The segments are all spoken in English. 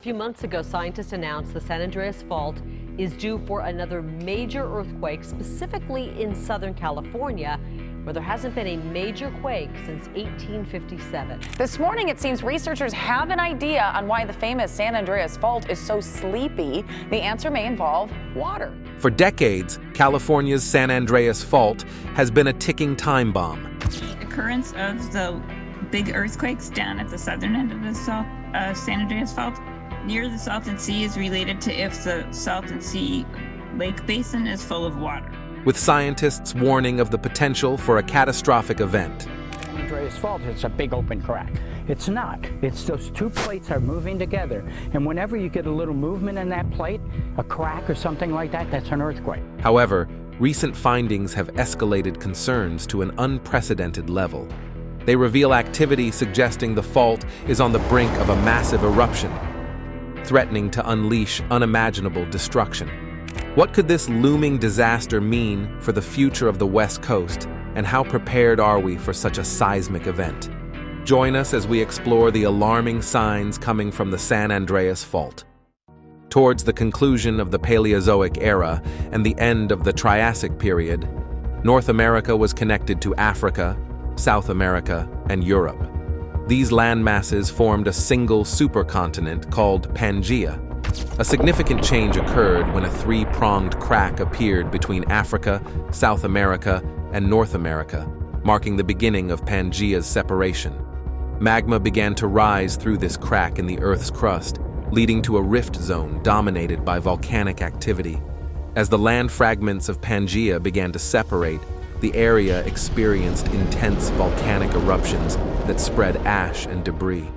A few months ago, scientists announced the San Andreas Fault is due for another major earthquake, specifically in Southern California, where there hasn't been a major quake since 1857. This morning, it seems researchers have an idea on why the famous San Andreas Fault is so sleepy. The answer may involve water. For decades, California's San Andreas Fault has been a ticking time bomb. The occurrence of the big earthquakes down at the southern end of the San Andreas Fault near the Salton Sea is related to if the Salton Sea lake basin is full of water, with scientists warning of the potential for a catastrophic event. San Andreas Fault, it's a big open crack. It's not. It's those two plates are moving together, and whenever you get a little movement in that plate, a crack or something like that, that's an earthquake. However, recent findings have escalated concerns to an unprecedented level. They reveal activity suggesting the fault is on the brink of a massive eruption, threatening to unleash unimaginable destruction. What could this looming disaster mean for the future of the West Coast, and how prepared are we for such a seismic event? Join us as we explore the alarming signs coming from the San Andreas Fault. Towards the conclusion of the Paleozoic era and the end of the Triassic period, North America was connected to Africa, South America, and Europe. These landmasses formed a single supercontinent called Pangaea. A significant change occurred when a three-pronged crack appeared between Africa, South America, and North America, marking the beginning of Pangaea's separation. Magma began to rise through this crack in the Earth's crust, leading to a rift zone dominated by volcanic activity. As the land fragments of Pangaea began to separate, the area experienced intense volcanic eruptions that spread ash and debris.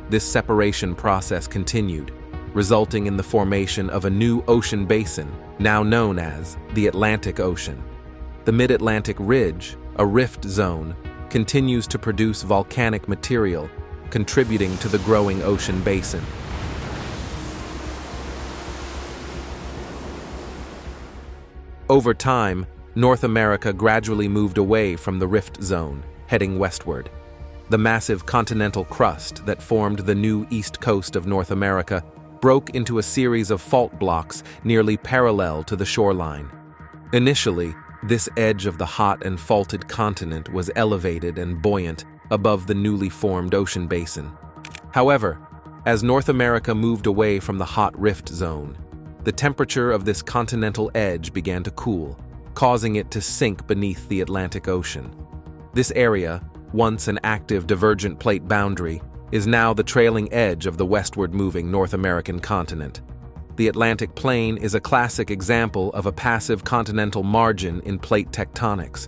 This separation process continued, resulting in the formation of a new ocean basin, now known as the Atlantic Ocean. The Mid-Atlantic Ridge, a rift zone, continues to produce volcanic material, contributing to the growing ocean basin. Over time, North America gradually moved away from the rift zone, heading westward. The massive continental crust that formed the new east coast of North America broke into a series of fault blocks nearly parallel to the shoreline. Initially, this edge of the hot and faulted continent was elevated and buoyant above the newly formed ocean basin. However, as North America moved away from the hot rift zone, the temperature of this continental edge began to cool, causing it to sink beneath the Atlantic Ocean. This area, once an active divergent plate boundary, is now the trailing edge of the westward-moving North American continent. The Atlantic Plain is a classic example of a passive continental margin in plate tectonics.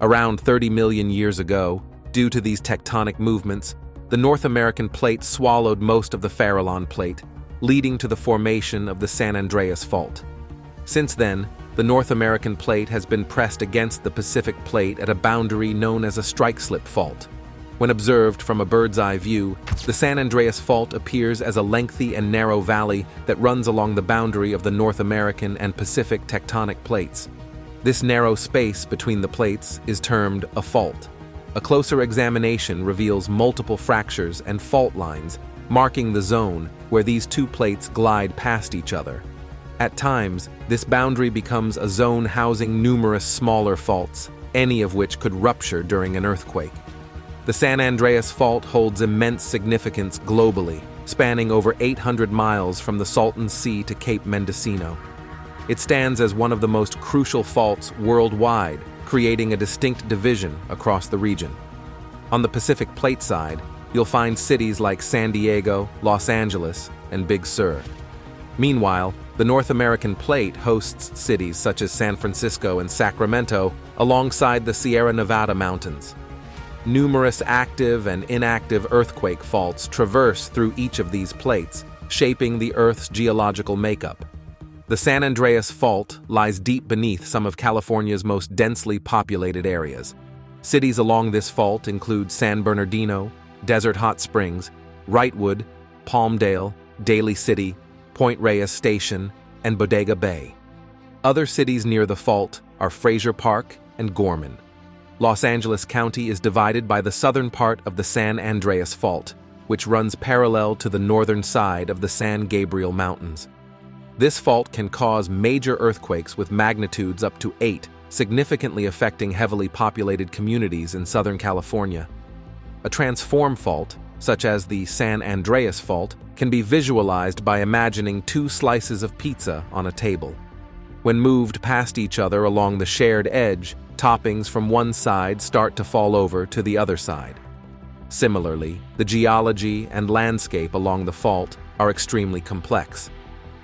Around 30 million years ago, due to these tectonic movements, the North American plate swallowed most of the Farallon Plate, leading to the formation of the San Andreas Fault. Since then, the North American plate has been pressed against the Pacific plate at a boundary known as a strike-slip fault. When observed from a bird's-eye view, the San Andreas Fault appears as a lengthy and narrow valley that runs along the boundary of the North American and Pacific tectonic plates. This narrow space between the plates is termed a fault. A closer examination reveals multiple fractures and fault lines, marking the zone where these two plates glide past each other. At times, this boundary becomes a zone housing numerous smaller faults, any of which could rupture during an earthquake. The San Andreas Fault holds immense significance globally, spanning over 800 miles from the Salton Sea to Cape Mendocino. It stands as one of the most crucial faults worldwide, creating a distinct division across the region. On the Pacific Plate side, you'll find cities like San Diego, Los Angeles, and Big Sur. Meanwhile, the North American Plate hosts cities such as San Francisco and Sacramento alongside the Sierra Nevada mountains. Numerous active and inactive earthquake faults traverse through each of these plates, shaping the Earth's geological makeup. The San Andreas Fault lies deep beneath some of California's most densely populated areas. Cities along this fault include San Bernardino, Desert Hot Springs, Wrightwood, Palmdale, Daly City, Point Reyes Station, and Bodega Bay. Other cities near the fault are Fraser Park and Gorman. Los Angeles County is divided by the southern part of the San Andreas Fault, which runs parallel to the northern side of the San Gabriel Mountains. This fault can cause major earthquakes with magnitudes up to 8, significantly affecting heavily populated communities in Southern California. A transform fault, such as the San Andreas Fault, can be visualized by imagining two slices of pizza on a table. When moved past each other along the shared edge, toppings from one side start to fall over to the other side. Similarly, the geology and landscape along the fault are extremely complex.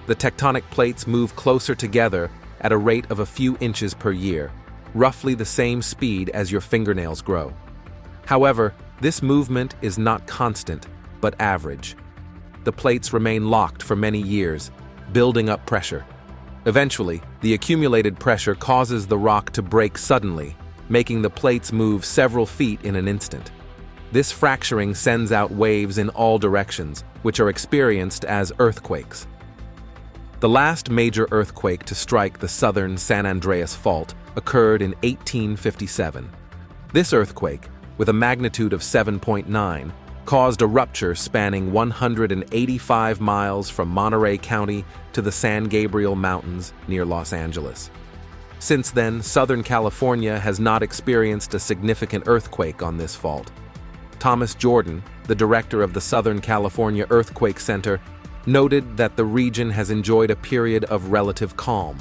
The tectonic plates move closer together at a rate of a few inches per year, roughly the same speed as your fingernails grow. However, this movement is not constant, but average. The plates remain locked for many years, building up pressure. Eventually, the accumulated pressure causes the rock to break suddenly, making the plates move several feet in an instant. This fracturing sends out waves in all directions, which are experienced as earthquakes. The last major earthquake to strike the southern San Andreas Fault occurred in 1857. This earthquake, with a magnitude of 7.9, caused a rupture spanning 185 miles from Monterey County to the San Gabriel Mountains near Los Angeles. Since then, Southern California has not experienced a significant earthquake on this fault. Thomas Jordan, the director of the Southern California Earthquake Center, noted that the region has enjoyed a period of relative calm.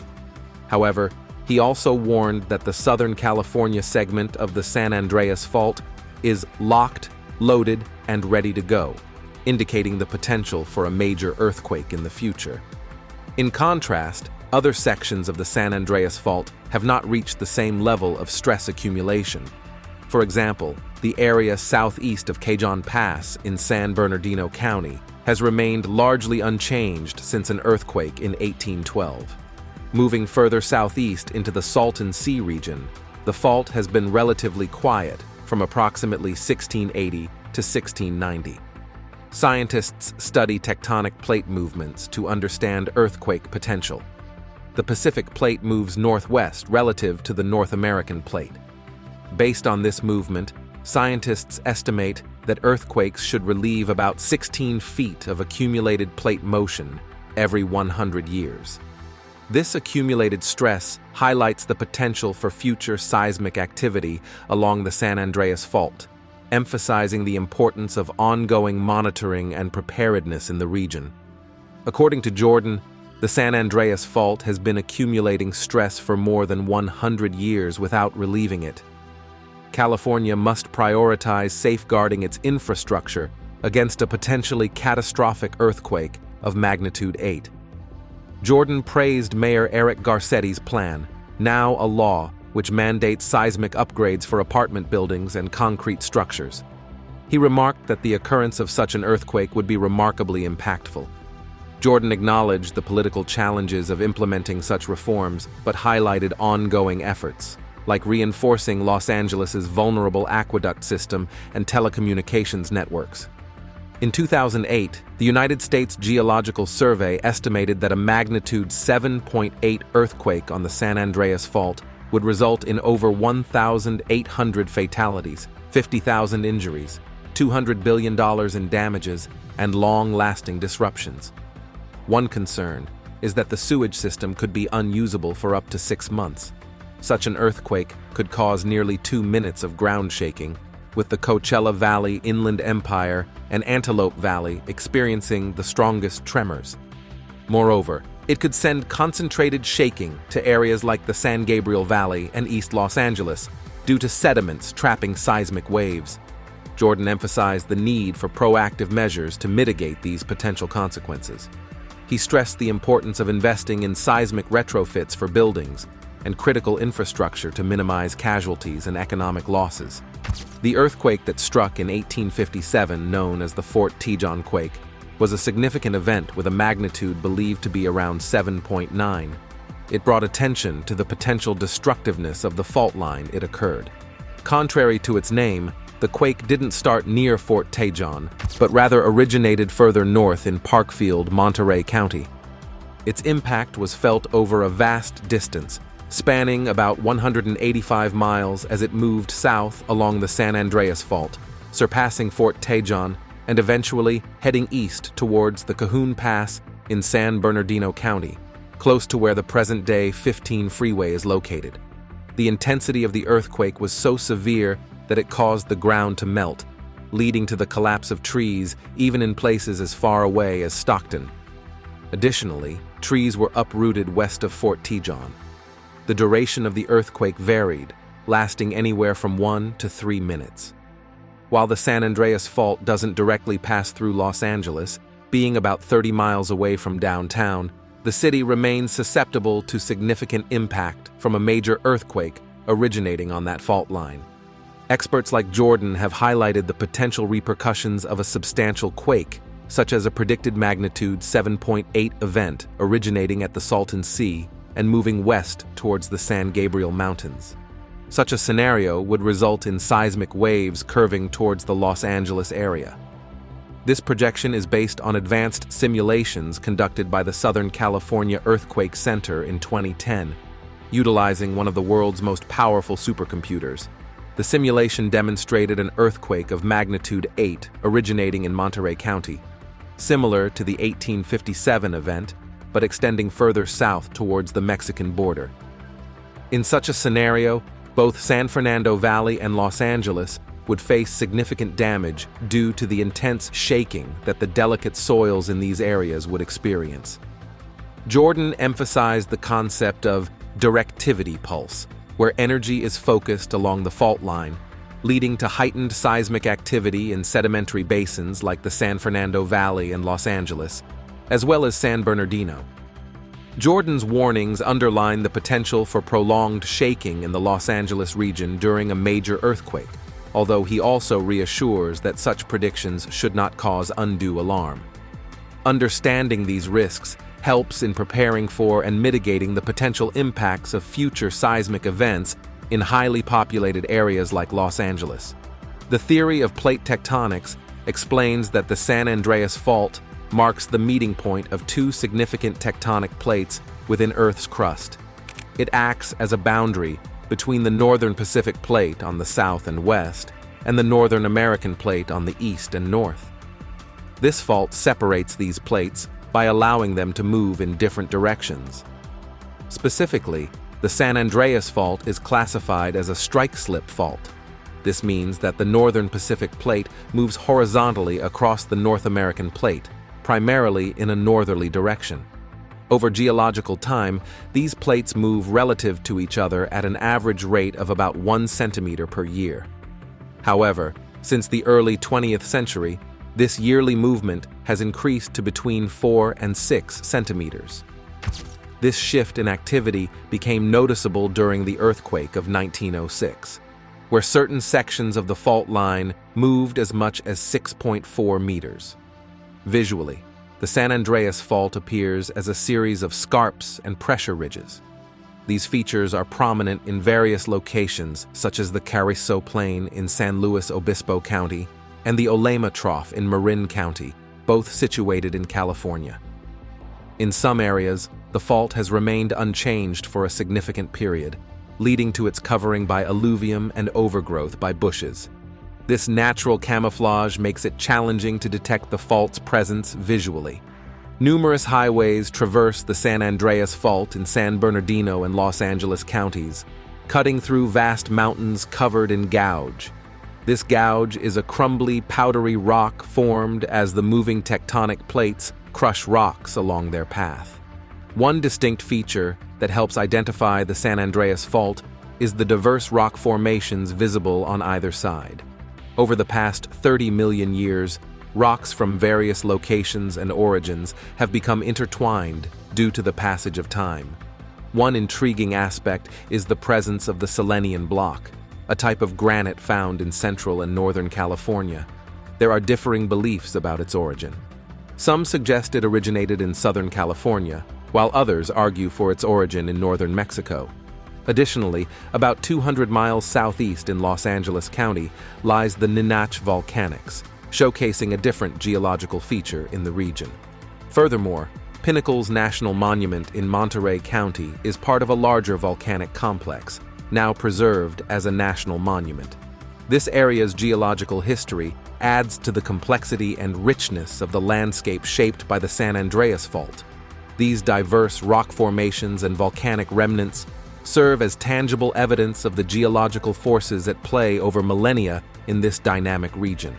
However, he also warned that the Southern California segment of the San Andreas Fault is locked, loaded, and ready to go, indicating the potential for a major earthquake in the future. In contrast, other sections of the San Andreas Fault have not reached the same level of stress accumulation. For example, the area southeast of Cajon Pass in San Bernardino County has remained largely unchanged since an earthquake in 1812. Moving further southeast into the Salton Sea region, the fault has been relatively quiet from approximately 1680 to 1690. Scientists study tectonic plate movements to understand earthquake potential. The Pacific Plate moves northwest relative to the North American Plate. Based on this movement, scientists estimate that earthquakes should relieve about 16 feet of accumulated plate motion every 100 years. This accumulated stress highlights the potential for future seismic activity along the San Andreas Fault, emphasizing the importance of ongoing monitoring and preparedness in the region. According to Jordan, the San Andreas Fault has been accumulating stress for more than 100 years without relieving it. California must prioritize safeguarding its infrastructure against a potentially catastrophic earthquake of magnitude 8. Jordan praised Mayor Eric Garcetti's plan, now a law, which mandates seismic upgrades for apartment buildings and concrete structures. He remarked that the occurrence of such an earthquake would be remarkably impactful. Jordan acknowledged the political challenges of implementing such reforms, but highlighted ongoing efforts, like reinforcing Los Angeles's vulnerable aqueduct system and telecommunications networks. In 2008, the United States Geological Survey estimated that a magnitude 7.8 earthquake on the San Andreas Fault would result in over 1,800 fatalities, 50,000 injuries, $200 billion in damages, and long-lasting disruptions. One concern is that the sewage system could be unusable for up to 6 months. Such an earthquake could cause nearly 2 minutes of ground shaking, with the Coachella Valley Inland Empire and Antelope Valley experiencing the strongest tremors. Moreover, it could send concentrated shaking to areas like the San Gabriel Valley and East Los Angeles due to sediments trapping seismic waves. Jordan emphasized the need for proactive measures to mitigate these potential consequences. He stressed the importance of investing in seismic retrofits for buildings and critical infrastructure to minimize casualties and economic losses. The earthquake that struck in 1857, known as the Fort Tejon quake, was a significant event with a magnitude believed to be around 7.9. It brought attention to the potential destructiveness of the fault line it occurred. Contrary to its name, the quake didn't start near Fort Tejon, but rather originated further north in Parkfield, Monterey County. Its impact was felt over a vast distance, spanning about 185 miles as it moved south along the San Andreas Fault, surpassing Fort Tejon and eventually heading east towards the Cajon Pass in San Bernardino County, close to where the present-day 15 freeway is located. The intensity of the earthquake was so severe that it caused the ground to melt, leading to the collapse of trees even in places as far away as Stockton. Additionally, trees were uprooted west of Fort Tejon. The duration of the earthquake varied, lasting anywhere from 1 to 3 minutes. While the San Andreas Fault doesn't directly pass through Los Angeles, being about 30 miles away from downtown, the city remains susceptible to significant impact from a major earthquake originating on that fault line. Experts like Jordan have highlighted the potential repercussions of a substantial quake, such as a predicted magnitude 7.8 event originating at the Salton Sea and moving west towards the San Gabriel Mountains. Such a scenario would result in seismic waves curving towards the Los Angeles area. This projection is based on advanced simulations conducted by the Southern California Earthquake Center in 2010, utilizing one of the world's most powerful supercomputers. The simulation demonstrated an earthquake of magnitude 8 originating in Monterey County, similar to the 1857 event, but extending further south towards the Mexican border. In such a scenario, both San Fernando Valley and Los Angeles would face significant damage due to the intense shaking that the delicate soils in these areas would experience. Jordan emphasized the concept of directivity pulse, where energy is focused along the fault line, leading to heightened seismic activity in sedimentary basins like the San Fernando Valley and Los Angeles, as well as San Bernardino. Jordan's warnings underline the potential for prolonged shaking in the Los Angeles region during a major earthquake, although he also reassures that such predictions should not cause undue alarm. Understanding these risks helps in preparing for and mitigating the potential impacts of future seismic events in highly populated areas like Los Angeles. The theory of plate tectonics explains that the San Andreas Fault marks the meeting point of two significant tectonic plates within Earth's crust. It acts as a boundary between the Northern Pacific Plate on the south and west and the Northern American Plate on the east and north. This fault separates these plates by allowing them to move in different directions. Specifically, the San Andreas Fault is classified as a strike-slip fault. This means that the Northern Pacific Plate moves horizontally across the North American Plate, primarily in a northerly direction. Over geological time, these plates move relative to each other at an average rate of about 1 centimeter per year. However, since the early 20th century, this yearly movement has increased to between 4 and 6 centimeters. This shift in activity became noticeable during the earthquake of 1906, where certain sections of the fault line moved as much as 6.4 meters. Visually, the San Andreas Fault appears as a series of scarps and pressure ridges. These features are prominent in various locations, such as the Carrizo Plain in San Luis Obispo County and the Olema Trough in Marin County, both situated in California. In some areas, the fault has remained unchanged for a significant period, leading to its covering by alluvium and overgrowth by bushes. This natural camouflage makes it challenging to detect the fault's presence visually. Numerous highways traverse the San Andreas Fault in San Bernardino and Los Angeles counties, cutting through vast mountains covered in gouge. This gouge is a crumbly, powdery rock formed as the moving tectonic plates crush rocks along their path. One distinct feature that helps identify the San Andreas Fault is the diverse rock formations visible on either side. Over the past 30 million years, rocks from various locations and origins have become intertwined due to the passage of time. One intriguing aspect is the presence of the Selenian block, a type of granite found in central and northern California. There are differing beliefs about its origin. Some suggest it originated in Southern California, while others argue for its origin in northern Mexico. Additionally, about 200 miles southeast in Los Angeles County lies the Ninach Volcanics, showcasing a different geological feature in the region. Furthermore, Pinnacles National Monument in Monterey County is part of a larger volcanic complex, now preserved as a national monument. This area's geological history adds to the complexity and richness of the landscape shaped by the San Andreas Fault. These diverse rock formations and volcanic remnants serve as tangible evidence of the geological forces at play over millennia in this dynamic region.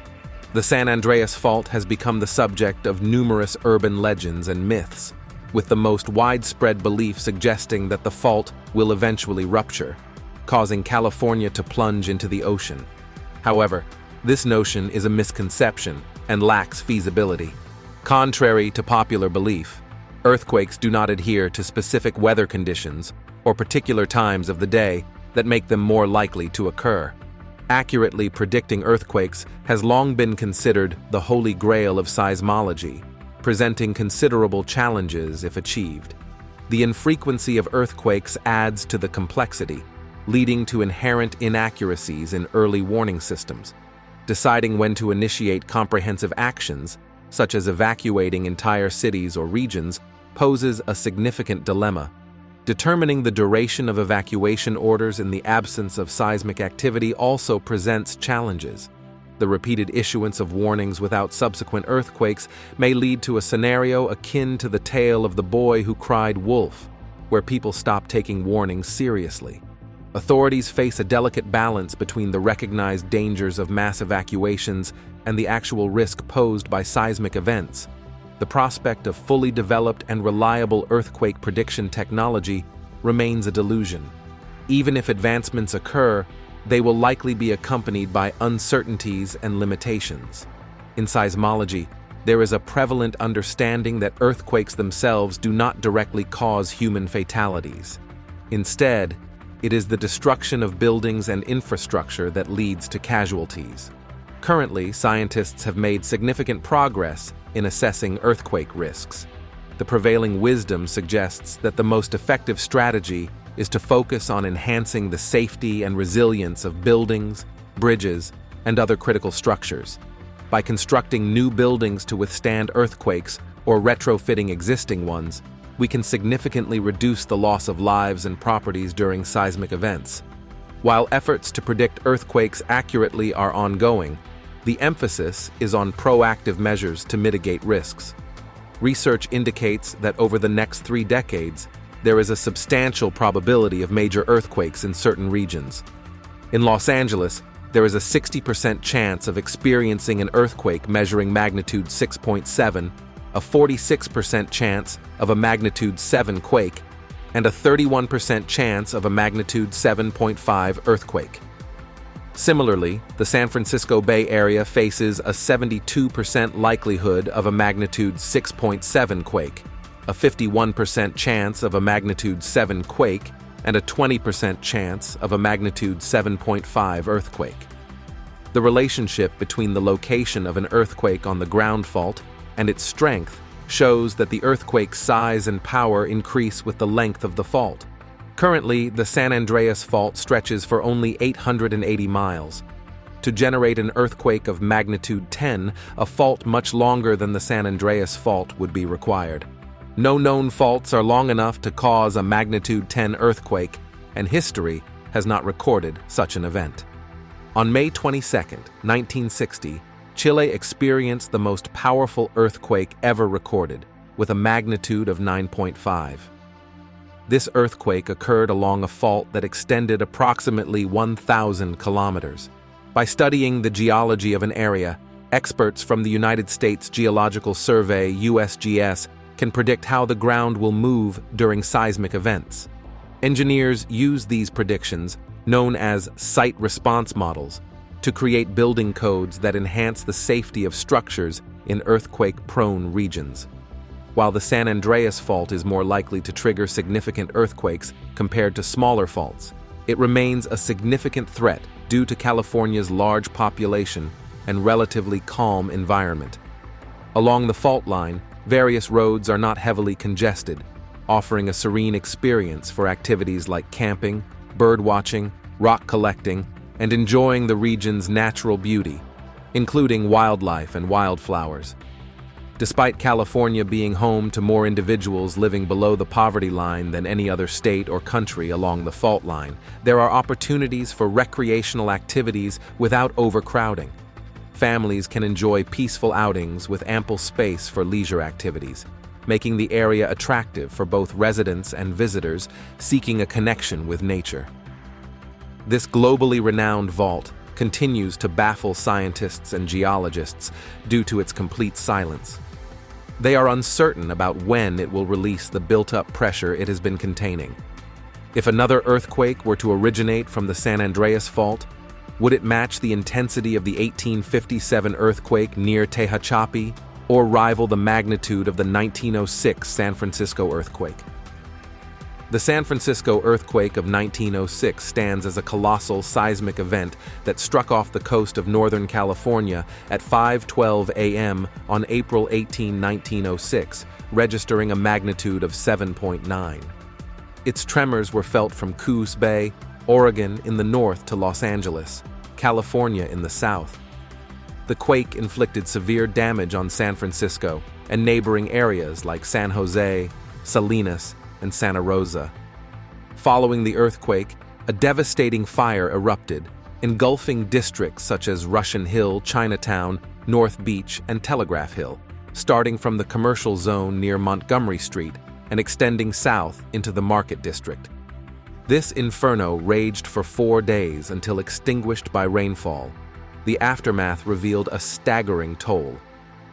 The San Andreas Fault has become the subject of numerous urban legends and myths, with the most widespread belief suggesting that the fault will eventually rupture, causing California to plunge into the ocean. However, this notion is a misconception and lacks feasibility. Contrary to popular belief, earthquakes do not adhere to specific weather conditions or particular times of the day that make them more likely to occur. Accurately predicting earthquakes has long been considered the holy grail of seismology, presenting considerable challenges if achieved. The infrequency of earthquakes adds to the complexity, leading to inherent inaccuracies in early warning systems. Deciding when to initiate comprehensive actions, such as evacuating entire cities or regions, poses a significant dilemma. Determining the duration of evacuation orders in the absence of seismic activity also presents challenges. The repeated issuance of warnings without subsequent earthquakes may lead to a scenario akin to the tale of the boy who cried wolf, where people stop taking warnings seriously. Authorities face a delicate balance between the recognized dangers of mass evacuations and the actual risk posed by seismic events. The prospect of fully developed and reliable earthquake prediction technology remains a delusion. Even if advancements occur, they will likely be accompanied by uncertainties and limitations. In seismology, there is a prevalent understanding that earthquakes themselves do not directly cause human fatalities. Instead, it is the destruction of buildings and infrastructure that leads to casualties. Currently, scientists have made significant progress in assessing earthquake risks. The prevailing wisdom suggests that the most effective strategy is to focus on enhancing the safety and resilience of buildings, bridges, and other critical structures. By constructing new buildings to withstand earthquakes or retrofitting existing ones, we can significantly reduce the loss of lives and properties during seismic events. While efforts to predict earthquakes accurately are ongoing, the emphasis is on proactive measures to mitigate risks. Research indicates that over the next 3 decades, there is a substantial probability of major earthquakes in certain regions. In Los Angeles, there is a 60% chance of experiencing an earthquake measuring magnitude 6.7, a 46% chance of a magnitude 7 quake, and a 31% chance of a magnitude 7.5 earthquake. Similarly, the San Francisco Bay Area faces a 72% likelihood of a magnitude 6.7 quake, a 51% chance of a magnitude 7 quake, and a 20% chance of a magnitude 7.5 earthquake. The relationship between the location of an earthquake on the ground fault and its strength shows that the earthquake's size and power increase with the length of the fault. Currently, the San Andreas Fault stretches for only 880 miles. To generate an earthquake of magnitude 10, a fault much longer than the San Andreas Fault would be required. No known faults are long enough to cause a magnitude 10 earthquake, and history has not recorded such an event. On May 22, 1960, Chile experienced the most powerful earthquake ever recorded, with a magnitude of 9.5. This earthquake occurred along a fault that extended approximately 1,000 kilometers. By studying the geology of an area, experts from the United States Geological Survey (USGS) can predict how the ground will move during seismic events. Engineers use these predictions, known as site response models, to create building codes that enhance the safety of structures in earthquake-prone regions. While the San Andreas Fault is more likely to trigger significant earthquakes compared to smaller faults, it remains a significant threat due to California's large population and relatively calm environment. Along the fault line, various roads are not heavily congested, offering a serene experience for activities like camping, bird watching, rock collecting, and enjoying the region's natural beauty, including wildlife and wildflowers. Despite California being home to more individuals living below the poverty line than any other state or country along the fault line, there are opportunities for recreational activities without overcrowding. Families can enjoy peaceful outings with ample space for leisure activities, making the area attractive for both residents and visitors seeking a connection with nature. This globally renowned vault continues to baffle scientists and geologists due to its complete silence. They are uncertain about when it will release the built-up pressure it has been containing. If another earthquake were to originate from the San Andreas Fault, would it match the intensity of the 1857 earthquake near Tehachapi, or rival the magnitude of the 1906 San Francisco earthquake? The San Francisco earthquake of 1906 stands as a colossal seismic event that struck off the coast of Northern California at 5:12 a.m. on April 18, 1906, registering a magnitude of 7.9. Its tremors were felt from Coos Bay, Oregon in the north to Los Angeles, California in the south. The quake inflicted severe damage on San Francisco and neighboring areas like San Jose, Salinas, and Santa Rosa. Following the earthquake, a devastating fire erupted, engulfing districts such as Russian Hill, Chinatown, North Beach, and Telegraph Hill, starting from the commercial zone near Montgomery Street and extending south into the Market District. This inferno raged for 4 days until extinguished by rainfall. The aftermath revealed a staggering toll.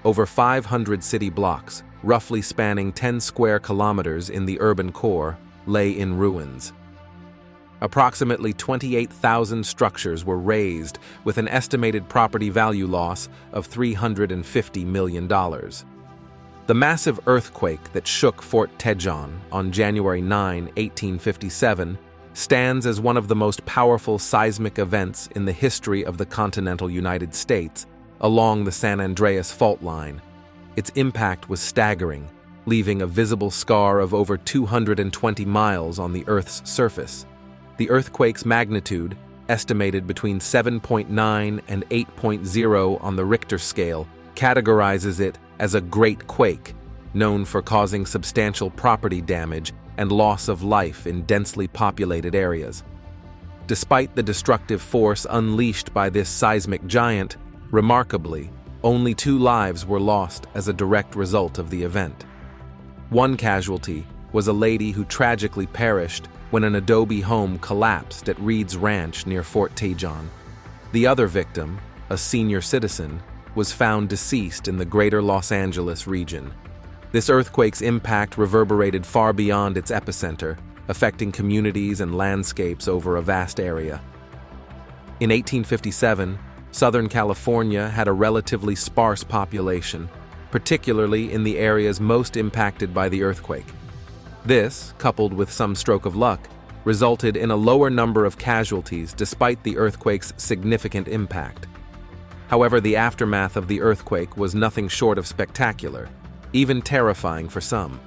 Over 500 city blocks, roughly spanning 10 square kilometers in the urban core, lay in ruins. Approximately 28,000 structures were razed, with an estimated property value loss of $350 million. The massive earthquake that shook Fort Tejon on January 9, 1857, stands as one of the most powerful seismic events in the history of the continental United States along the San Andreas fault line. Its impact was staggering, leaving a visible scar of over 220 miles on the Earth's surface. The earthquake's magnitude, estimated between 7.9 and 8.0 on the Richter scale, categorizes it as a great quake, known for causing substantial property damage and loss of life in densely populated areas. Despite the destructive force unleashed by this seismic giant, remarkably, only 2 lives were lost as a direct result of the event. One casualty was a lady who tragically perished when an adobe home collapsed at Reed's Ranch near Fort Tejon. The other victim, a senior citizen, was found deceased in the greater Los Angeles region. This earthquake's impact reverberated far beyond its epicenter, affecting communities and landscapes over a vast area. In 1857, Southern California had a relatively sparse population, particularly in the areas most impacted by the earthquake. This, coupled with some stroke of luck, resulted in a lower number of casualties despite the earthquake's significant impact. However, the aftermath of the earthquake was nothing short of spectacular, even terrifying for some.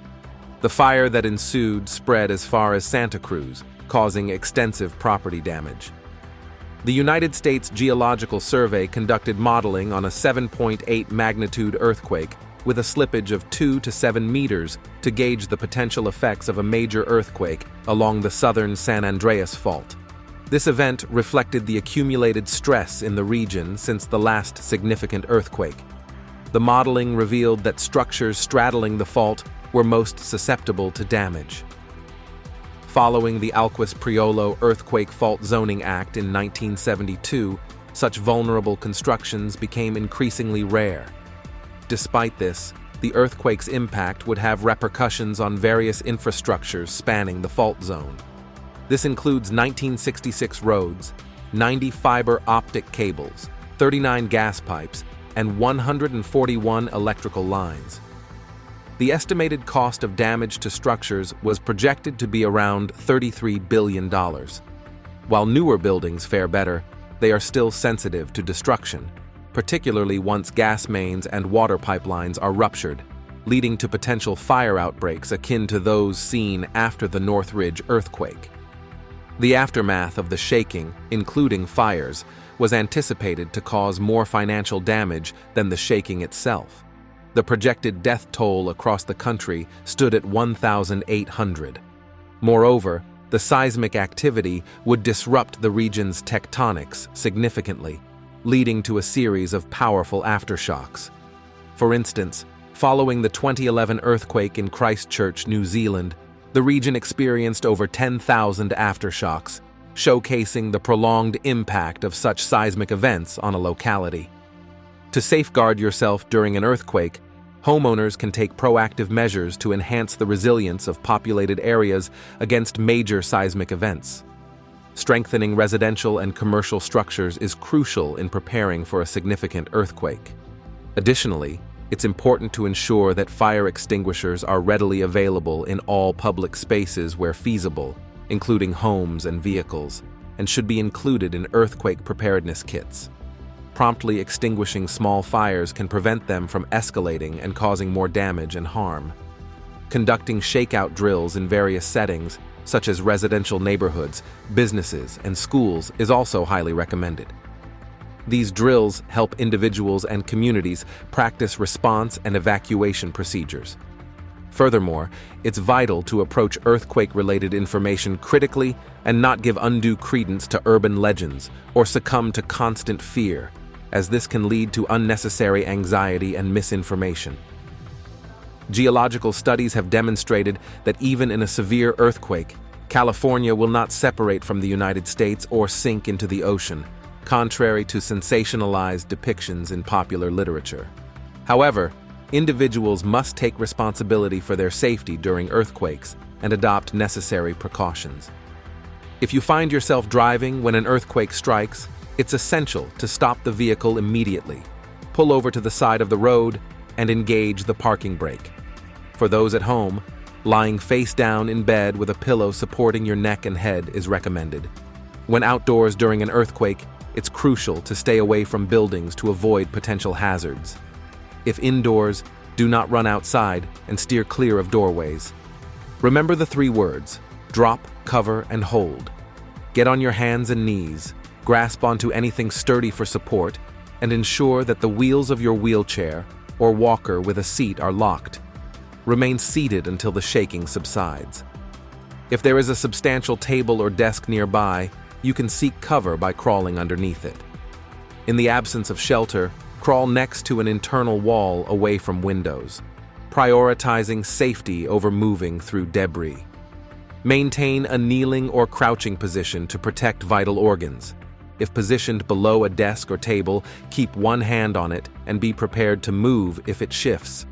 The fire that ensued spread as far as Santa Cruz, causing extensive property damage. The United States Geological Survey conducted modeling on a 7.8 magnitude earthquake with a slippage of 2 to 7 meters to gauge the potential effects of a major earthquake along the southern San Andreas Fault. This event reflected the accumulated stress in the region since the last significant earthquake. The modeling revealed that structures straddling the fault were most susceptible to damage. Following the Alquist-Priolo Earthquake Fault Zoning Act in 1972, such vulnerable constructions became increasingly rare. Despite this, the earthquake's impact would have repercussions on various infrastructures spanning the fault zone. This includes 1966 roads, 90 fiber optic cables, 39 gas pipes, and 141 electrical lines. The estimated cost of damage to structures was projected to be around $33 billion. While newer buildings fare better, they are still sensitive to destruction, particularly once gas mains and water pipelines are ruptured, leading to potential fire outbreaks akin to those seen after the Northridge earthquake. The aftermath of the shaking, including fires, was anticipated to cause more financial damage than the shaking itself. The projected death toll across the country stood at 1,800. Moreover, the seismic activity would disrupt the region's tectonics significantly, leading to a series of powerful aftershocks. For instance, following the 2011 earthquake in Christchurch, New Zealand, the region experienced over 10,000 aftershocks, showcasing the prolonged impact of such seismic events on a locality. To safeguard yourself during an earthquake, homeowners can take proactive measures to enhance the resilience of populated areas against major seismic events. Strengthening residential and commercial structures is crucial in preparing for a significant earthquake. Additionally, it's important to ensure that fire extinguishers are readily available in all public spaces where feasible, including homes and vehicles, and should be included in earthquake preparedness kits. Promptly extinguishing small fires can prevent them from escalating and causing more damage and harm. Conducting shakeout drills in various settings, such as residential neighborhoods, businesses, and schools, is also highly recommended. These drills help individuals and communities practice response and evacuation procedures. Furthermore, it's vital to approach earthquake-related information critically and not give undue credence to urban legends or succumb to constant fear, as this can lead to unnecessary anxiety and misinformation. Geological studies have demonstrated that even in a severe earthquake, California will not separate from the United States or sink into the ocean, contrary to sensationalized depictions in popular literature. However, individuals must take responsibility for their safety during earthquakes and adopt necessary precautions. If you find yourself driving when an earthquake strikes, it's essential to stop the vehicle immediately, pull over to the side of the road, and engage the parking brake. For those at home, lying face down in bed with a pillow supporting your neck and head is recommended. When outdoors during an earthquake, it's crucial to stay away from buildings to avoid potential hazards. If indoors, do not run outside and steer clear of doorways. Remember the 3 words: drop, cover, and hold. Get on your hands and knees, grasp onto anything sturdy for support, and ensure that the wheels of your wheelchair or walker with a seat are locked. Remain seated until the shaking subsides. If there is a substantial table or desk nearby, you can seek cover by crawling underneath it. In the absence of shelter, crawl next to an internal wall away from windows, prioritizing safety over moving through debris. Maintain a kneeling or crouching position to protect vital organs. If positioned below a desk or table, keep one hand on it and be prepared to move if it shifts.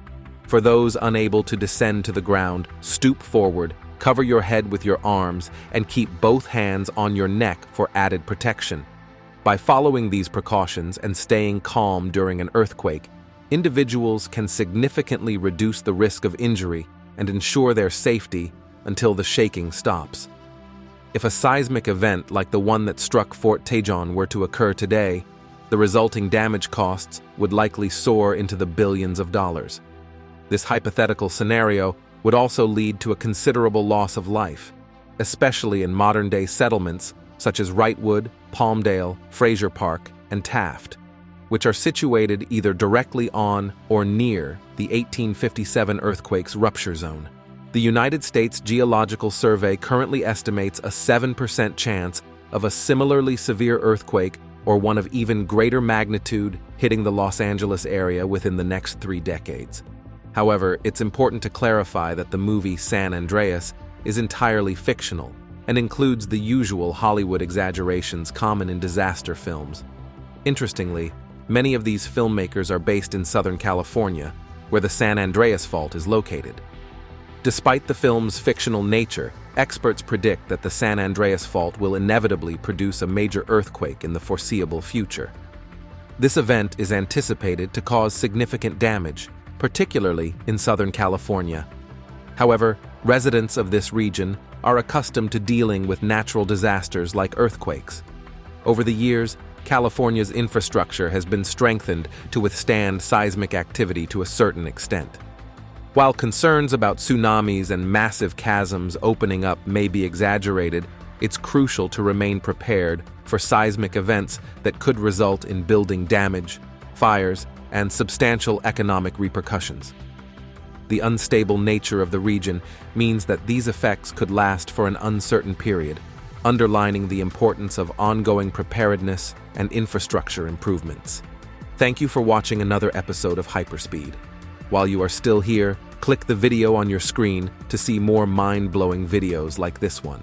For those unable to descend to the ground, stoop forward, cover your head with your arms, and keep both hands on your neck for added protection. By following these precautions and staying calm during an earthquake, individuals can significantly reduce the risk of injury and ensure their safety until the shaking stops. If a seismic event like the one that struck Fort Tejon were to occur today, the resulting damage costs would likely soar into the billions of dollars. This hypothetical scenario would also lead to a considerable loss of life, especially in modern-day settlements such as Wrightwood, Palmdale, Fraser Park, and Taft, which are situated either directly on or near the 1857 earthquake's rupture zone. The United States Geological Survey currently estimates a 7% chance of a similarly severe earthquake or one of even greater magnitude hitting the Los Angeles area within the next 3 decades. However, it's important to clarify that the movie San Andreas is entirely fictional and includes the usual Hollywood exaggerations common in disaster films. Interestingly, many of these filmmakers are based in Southern California, where the San Andreas Fault is located. Despite the film's fictional nature, experts predict that the San Andreas Fault will inevitably produce a major earthquake in the foreseeable future. This event is anticipated to cause significant damage, particularly in Southern California. However, residents of this region are accustomed to dealing with natural disasters like earthquakes. Over the years, California's infrastructure has been strengthened to withstand seismic activity to a certain extent. While concerns about tsunamis and massive chasms opening up may be exaggerated, it's crucial to remain prepared for seismic events that could result in building damage, fires, and substantial economic repercussions. The unstable nature of the region means that these effects could last for an uncertain period, underlining the importance of ongoing preparedness and infrastructure improvements. Thank you for watching another episode of Hyperspeed. While you are still here, click the video on your screen to see more mind-blowing videos like this one.